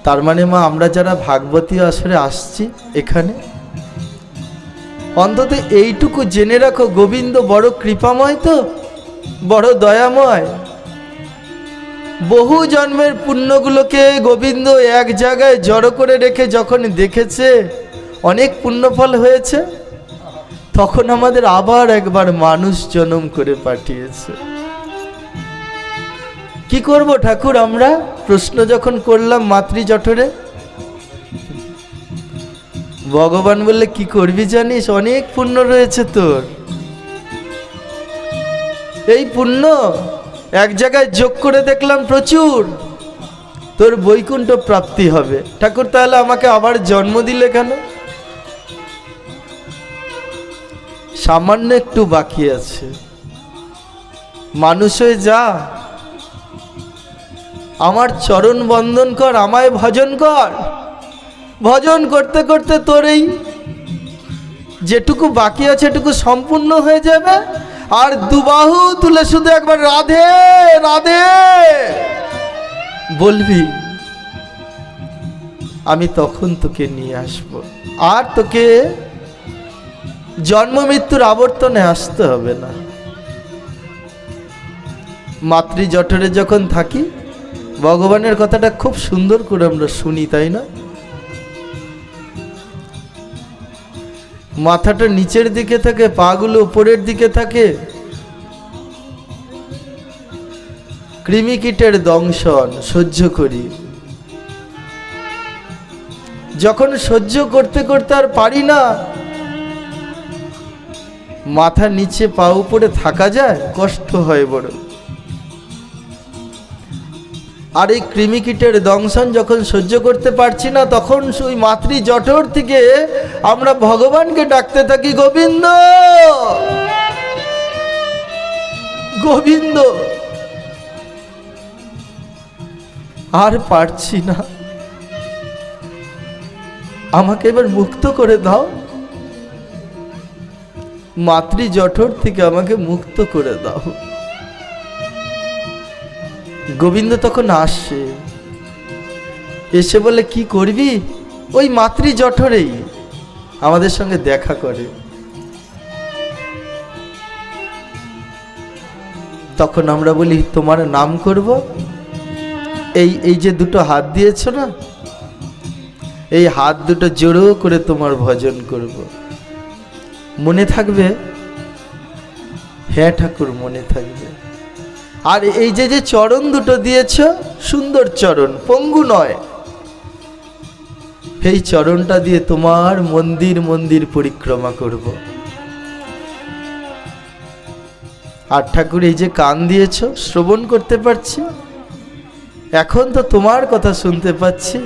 তার মানে মা আমরা যারা ভাগবতী আসরে আসছি এখানে, অন্তত এইটুকু জেনে রাখো গোবিন্দ বড় কৃপাময়, তো বড় দয়াময়। বহু জন্মের পুণ্যগুলোকে গোবিন্দ এক জায়গায় জড়ো করে রেখে যখন দেখেছে অনেক পুণ্যফল হয়েছে, তখন আমাদের আবার একবার মানুষ জন্ম করে পাঠিয়েছে। কি করব ঠাকুর আমরা? প্রশ্ন যখন করলাম মাতৃ জঠরে, ভগবান বললে কি করবি জানিস? অনেক পুণ্য রয়েছে তোর, এই পুণ্য এক জায়গায় যোগ করে দেখলাম প্রচুর, তোর বৈকুণ্ঠ প্রাপ্তি হবে। ঠাকুর তাহলে আমাকে আবার জন্ম দিলে কেন? সামান্য একটু বাকি আছে, মানুষ হয়ে যা, আমার চরণ বন্দন কর, আমায় ভজন কর। ভজন করতে করতে তোর এই যেটুকু বাকি আছে এটুকু সম্পূর্ণ হয়ে যাবে। আর দুবাহু তুলে শুধু একবার রাধে রাধে বলবি, আমি তখন তোকে নিয়ে আসব। আর তোকে জন্ম মৃত্যুর আবর্তনে আসতে হবে না। মাতৃ জঠরে যখন থাকি ভগবানের কথাটা খুব সুন্দর করে আমরা শুনি, তাই না? মাথাটা নিচের দিকে থাকে, পাগুলো উপরের দিকে থাকে। কৃমিকীটের দংশন সহ্য করি, যখন সহ্য করতে করতে আর পারি না, মাথা নিচে পা উপরে থাকা যায়, কষ্ট হয় বড়। আর এই কৃমিকীটের দংশন যখন সহ্য করতে পারছি না, তখন ওই মাতৃ জঠর থেকে আমরা ভগবানকে ডাকতে থাকি, গোবিন্দ গোবিন্দ। আর পারছি না, আমাকে এবার মুক্ত করে দাও, মাতৃ জঠর থেকে আমাকে মুক্ত করে দাও। গোবিন্দ তখন আসে, এসে বলে কি করবি? ওই মাতৃ জঠরেই আমাদের সঙ্গে দেখা করে। তখন আমরা বলি তোমার নাম করব। এই যে দুটো হাত দিয়েছ না, এই হাত দুটো জোড়ো করে তোমার ভজন করব। মনে থাকবে? হ্যাঁ ঠাকুর মনে থাকবে। আর এই যে যে চরণ দুটো দিয়েছ, সুন্দর চরণ, পঙ্গু নয়, এই চরণটা দিয়ে তোমার মন্দির মন্দির পরিক্রমা করব। আর ঠাকুর এই যে কান দিয়েছ, শ্রবণ করতে পারছি, এখন তো তোমার কথা শুনতে পাচ্ছি।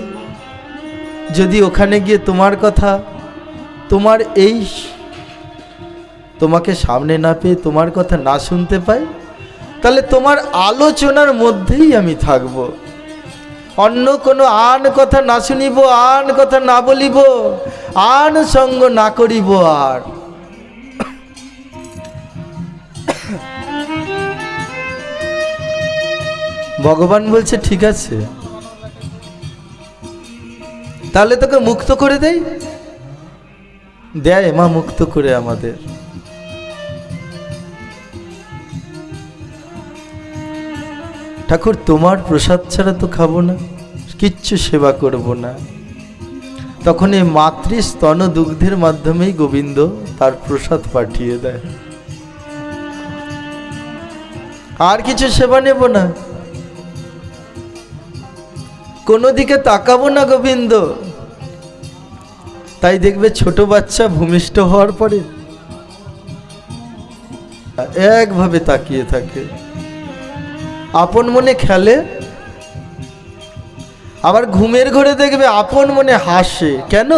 যদি ওখানে গিয়ে তোমার কথা, তোমার এই তোমাকে সামনে না পেয়ে তোমার কথা না শুনতে পাই, তাহলে তোমার আলোচনার মধ্যেই আমি থাকব। অন্য কোনো আন কথা না শুনিব, আন কথা না বলিব, আন সঙ্গ না করিব। আর ভগবান বলছে ঠিক আছে, তাহলে তোকে মুক্ত করে দেয়। দেয় মা মুক্ত করে আমাদের। ঠাকুর তোমার প্রসাদ ছাড়া তো খাবো না, কিচ্ছু সেবা করব না। তখন এই মাতৃ স্তন দুগ্ধের মাধ্যমেই গোবিন্দ তার প্রসাদ পাঠিয়ে দেয়। আর কিছু সেবা নেব না, কোনো দিকে তাকাবো না গোবিন্দ। তাই দেখবে ছোট বাচ্চা ভূমিষ্ঠ হওয়ার পরে একভাবে তাকিয়ে থাকে, আপন মনে খেলে। আবার ঘুমের ঘরে দেখবে আপন মনে হাসে। কেন?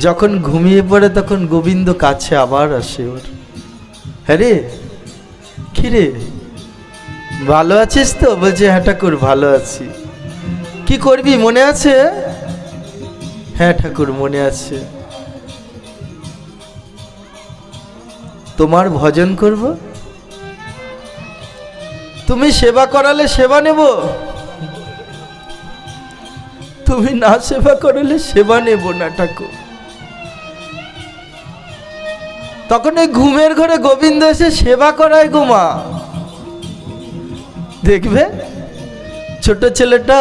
যখন ঘুমিয়ে পড়ে তখন গোবিন্দ কাছে আবার আসে ওর। হ্যাঁ রে, কি রে, ভালো আছিস তো? বলছে হ্যাঁ ঠাকুর ভালো আছি। কি করবি মনে আছে? হ্যাঁ ঠাকুর মনে আছে। তোমার ভজন করব। তুমি সেবা করালে সেবা নেব, তুমি না সেবা করালে সেবা নেব না ঠাকুর। তখন এই ঘুমের ঘরে গোবিন্দ এসে সেবা করায় গো মা। দেখবে ছোট ছেলেটা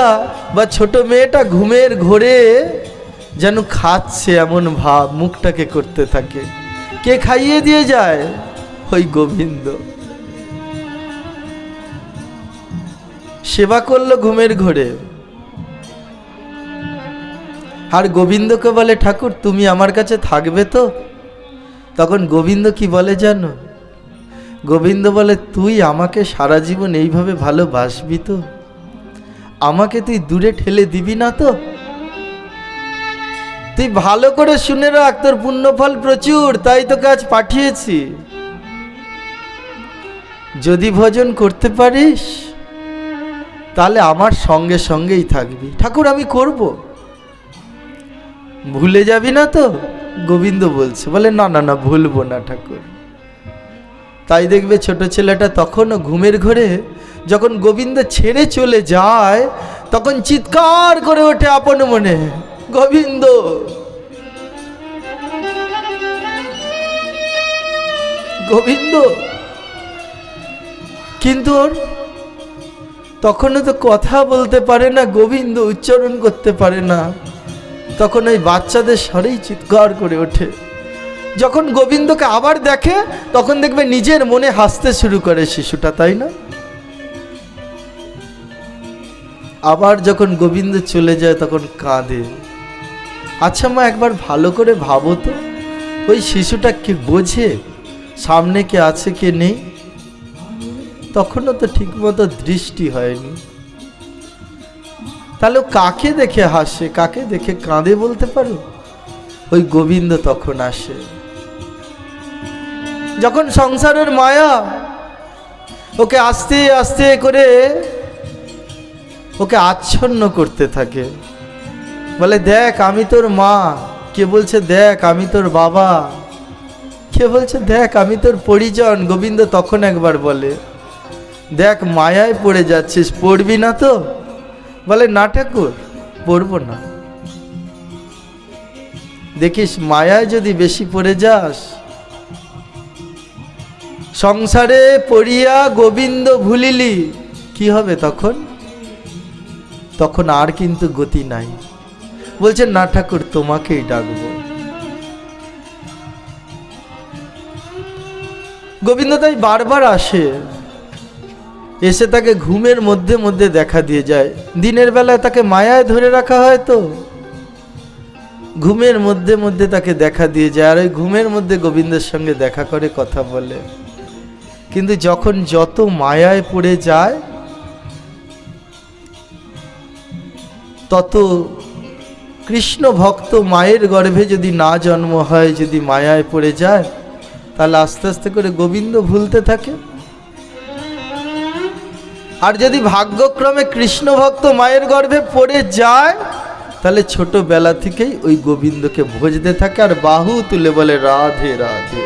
বা ছোট মেয়েটা ঘুমের ঘরে যেন খাচ্ছে এমন ভাব মুখটাকে করতে থাকে। কে খাইয়ে দিয়ে যায়? ওই গোবিন্দ। সেবা করলো ঘুমের ঘরে। আর গোবিন্দকে বলে, ঠাকুর তুমি আমার কাছে থাকবে তো? তখন গোবিন্দ কি বলে জানো? গোবিন্দ বলে, তুই আমাকে সারা জীবন এইভাবে ভালোবাসবি তো? আমাকে তুই দূরে ঠেলে দিবি না তো? তুই ভালো করে শুনে রাখ, তোর পুণ্যফল প্রচুর, তাই তোকে আজ পাঠিয়েছি। যদি ভজন করতে পারিস তাহলে আমার সঙ্গে সঙ্গেই থাকবি। ঠাকুর আমি করব, ভুলে যাবি না তো? গোবিন্দ বলছে, বলে না না না, ভুলবো না ঠাকুর। তাই দেখবে ছোট ছেলেটা তখনও ঘুমের ঘরে যখন গোবিন্দ ছেড়ে চলে যায় তখন চিৎকার করে ওঠে আপন মনে, গোবিন্দ গোবিন্দ। কিন্তু ওর তখনও তো কথা বলতে পারে না, গোবিন্দ উচ্চারণ করতে পারে না। তখন ওই বাচ্চাদের স্বরেই চিৎকার করে ওঠে। যখন গোবিন্দকে আবার দেখে তখন দেখবে নিজের মনে হাসতে শুরু করে শিশুটা, তাই না? আবার যখন গোবিন্দ চলে যায় তখন কাঁদে। আচ্ছা মা, একবার ভালো করে ভাবো তো, ওই শিশুটা কি বোঝে সামনে কে আছে কে নেই? তখনও তো ঠিকমতো দৃষ্টি হয়নি। তাহলে কাকে দেখে হাসে, কাকে দেখে কাঁদে বলতে পারো? ওই গোবিন্দ তখন আসে। যখন সংসারের মায়া ওকে আস্তে আস্তে করে ওকে আচ্ছন্ন করতে থাকে, বলে দেখ আমি তোর মা, কে বলছে দেখ আমি তোর বাবা, কে বলছে দেখ আমি তোর পরিজন। গোবিন্দ তখন একবার বলে, দেখ মায়ায় পড়ে যাচ্ছিস, পড়বি না তো? বলে না ঠাকুর, পড়বো না। দেখিস মায়ায় যদি বেশি পড়ে যাস, সংসারে পড়িয়া গোবিন্দ ভুলিলি, কি হবে তখন? তখন আর কিন্তু গতি নাই। বলছে না ঠাকুর, তোমাকেই ডাকবো। গোবিন্দ তাই বারবার আসে, এসে তাকে ঘুমের মধ্যে মধ্যে দেখা দিয়ে যায়। দিনের বেলায় তাকে মায়ায় ধরে রাখা হয়, তো ঘুমের মধ্যে মধ্যে তাকে দেখা দিয়ে যায়। আর ওই ঘুমের মধ্যে গোবিন্দের সঙ্গে দেখা করে, কথা বলে। কিন্তু যখন যত মায়ায় পড়ে যায় তত কৃষ্ণ ভক্ত মায়ের গর্ভে যদি না জন্ম হয়, যদি মায়ায় পড়ে যায়, তাহলে আস্তে আস্তে করে গোবিন্দ ভুলতে থাকে। আর যদি ভাগ্যক্রমে কৃষ্ণ ভক্ত মায়ের গর্ভে পড়ে যায়, তাহলে ছোটবেলা থেকেই ওই গোবিন্দকে ভজতে থাকে আর বাহু তুলে বলে রাধে রাধে।